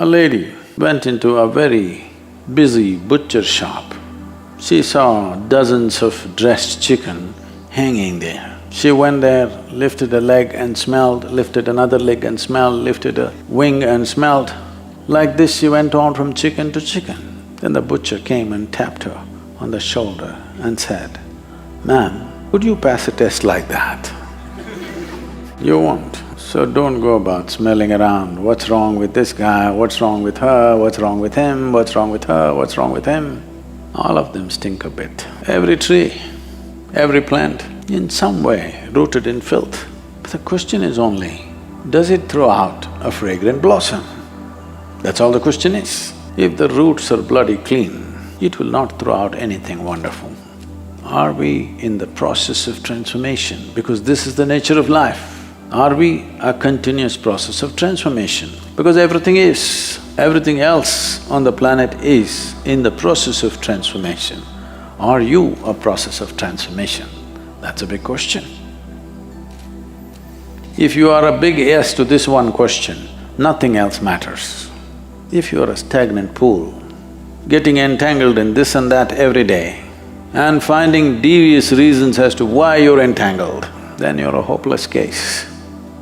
A lady went into a very busy butcher shop. She saw dozens of dressed chicken hanging there. She went there, lifted a leg and smelled, lifted another leg and smelled, lifted a wing and smelled. Like this she went on from chicken to chicken. Then the butcher came and tapped her on the shoulder and said, "Ma'am, would you pass a test like that?" You won't. So don't go about smelling around, what's wrong with this guy, what's wrong with her, what's wrong with him, what's wrong with her, what's wrong with him. All of them stink a bit. Every tree, every plant, in some way rooted in filth. But the question is only, does it throw out a fragrant blossom? That's all the question is. If the roots are bloody clean, it will not throw out anything wonderful. Are we in the process of transformation? Because this is the nature of life. Are we a continuous process of transformation? Because everything else on the planet is in the process of transformation. Are you a process of transformation? That's a big question. If you are a big yes to this one question, nothing else matters. If you are a stagnant pool, getting entangled in this and that every day and finding devious reasons as to why you're entangled, then you're a hopeless case.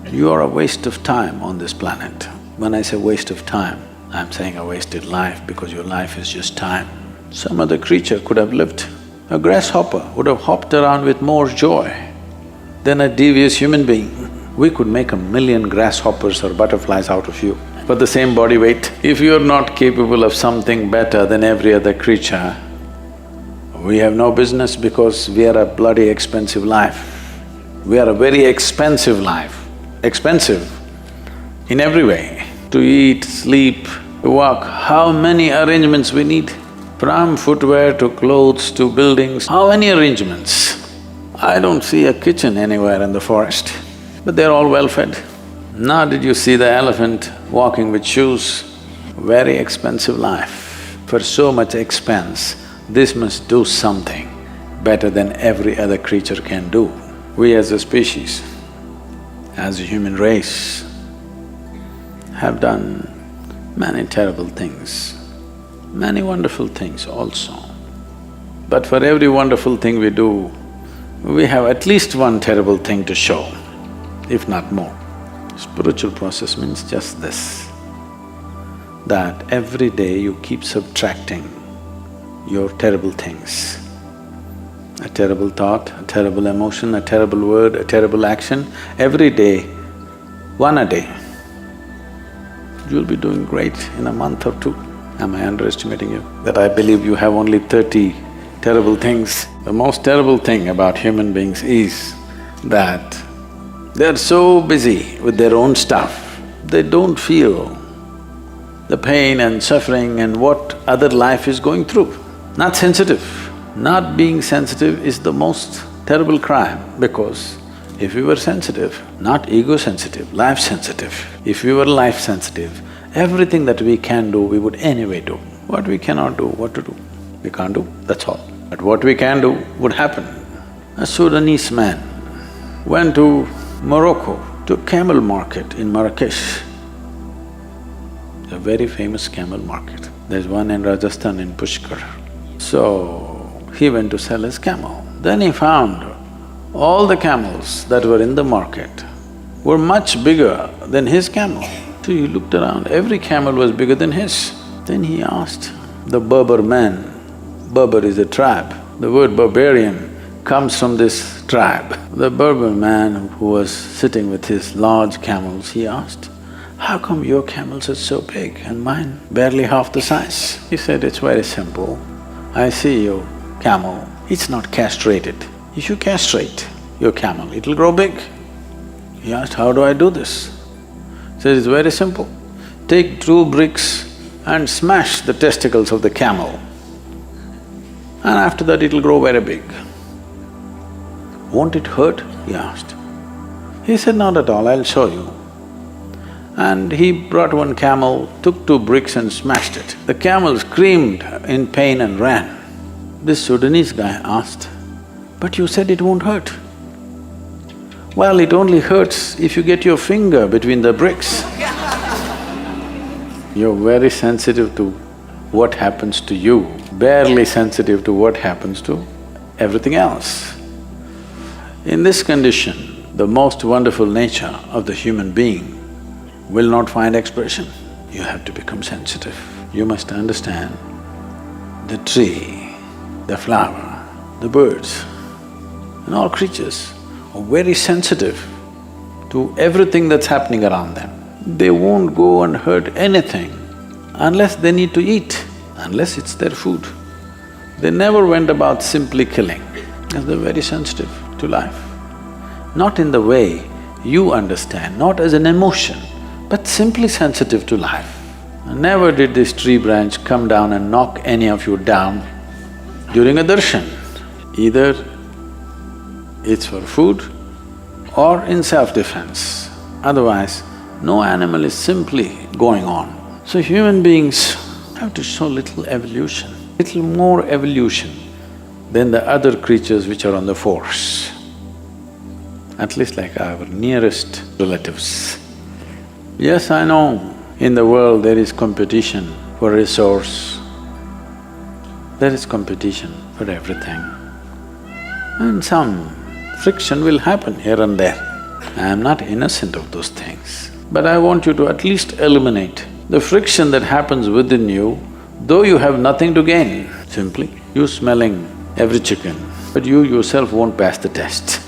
You are a waste of time on this planet. When I say waste of time, I'm saying a wasted life because your life is just time. Some other creature could have lived. A grasshopper would have hopped around with more joy than a devious human being. We could make 1,000,000 grasshoppers or butterflies out of you for the same body weight. If you're not capable of something better than every other creature, we have no business because we are a bloody expensive life. We are a very expensive life. Expensive in every way. To eat, sleep, to walk, how many arrangements we need? From footwear to clothes to buildings, how many arrangements? I don't see a kitchen anywhere in the forest, but they're all well fed. Now did you see the elephant walking with shoes? Very expensive life. For so much expense, this must do something better than every other creature can do. We as a species, as a human race, have done many terrible things, many wonderful things also. But for every wonderful thing we do, we have at least one terrible thing to show, if not more. Spiritual process means just this, that every day you keep subtracting your terrible things. A terrible thought, a terrible emotion, a terrible word, a terrible action, every day, one a day, you'll be doing great in a month or two. Am I underestimating you? That I believe you have only 30 terrible things. The most terrible thing about human beings is that they're so busy with their own stuff, they don't feel the pain and suffering and what other life is going through. Not sensitive. Not being sensitive is the most terrible crime because if we were sensitive, not ego-sensitive, life-sensitive, if we were life-sensitive, everything that we can do, we would anyway do. What we cannot do, what to do? We can't do, that's all. But what we can do would happen. A Sudanese man went to Morocco, to a camel market in Marrakesh. A very famous camel market. There's one in Rajasthan in Pushkar. So, he went to sell his camel. Then he found all the camels that were in the market were much bigger than his camel. So he looked around, every camel was bigger than his. Then he asked the Berber man, Berber is a tribe, the word barbarian comes from this tribe. The Berber man who was sitting with his large camels, he asked, "How come your camels are so big and mine barely half the size?" He said, "It's very simple. I see your camel, it's not castrated. If you castrate your camel, it'll grow big." He asked, "How do I do this?" He said, "It's very simple. Take 2 bricks and smash the testicles of the camel, and after that it'll grow very big." "Won't it hurt?" he asked. He said, "Not at all, I'll show you." And he brought one camel, took 2 bricks and smashed it. The camel screamed in pain and ran. This Sudanese guy asked, "But you said it won't hurt." "Well, it only hurts if you get your finger between the bricks." You're very sensitive to what happens to you, barely sensitive to what happens to everything else. In this condition, the most wonderful nature of the human being will not find expression. You have to become sensitive. You must understand the tree, the flower, the birds, and all creatures are very sensitive to everything that's happening around them. They won't go and hurt anything unless they need to eat, unless it's their food. They never went about simply killing, because they're very sensitive to life. Not in the way you understand, not as an emotion, but simply sensitive to life. Never did this tree branch come down and knock any of you down during a darshan. Either it's for food or in self-defense. Otherwise, no animal is simply going on. So human beings have to show little evolution, little more evolution than the other creatures which are on the force. At least like our nearest relatives. Yes, I know, in the world there is competition for resource, there is competition for everything. And some friction will happen here and there. I am not innocent of those things. But I want you to at least eliminate the friction that happens within you, though you have nothing to gain. Simply, you smelling every chicken, but you yourself won't pass the test.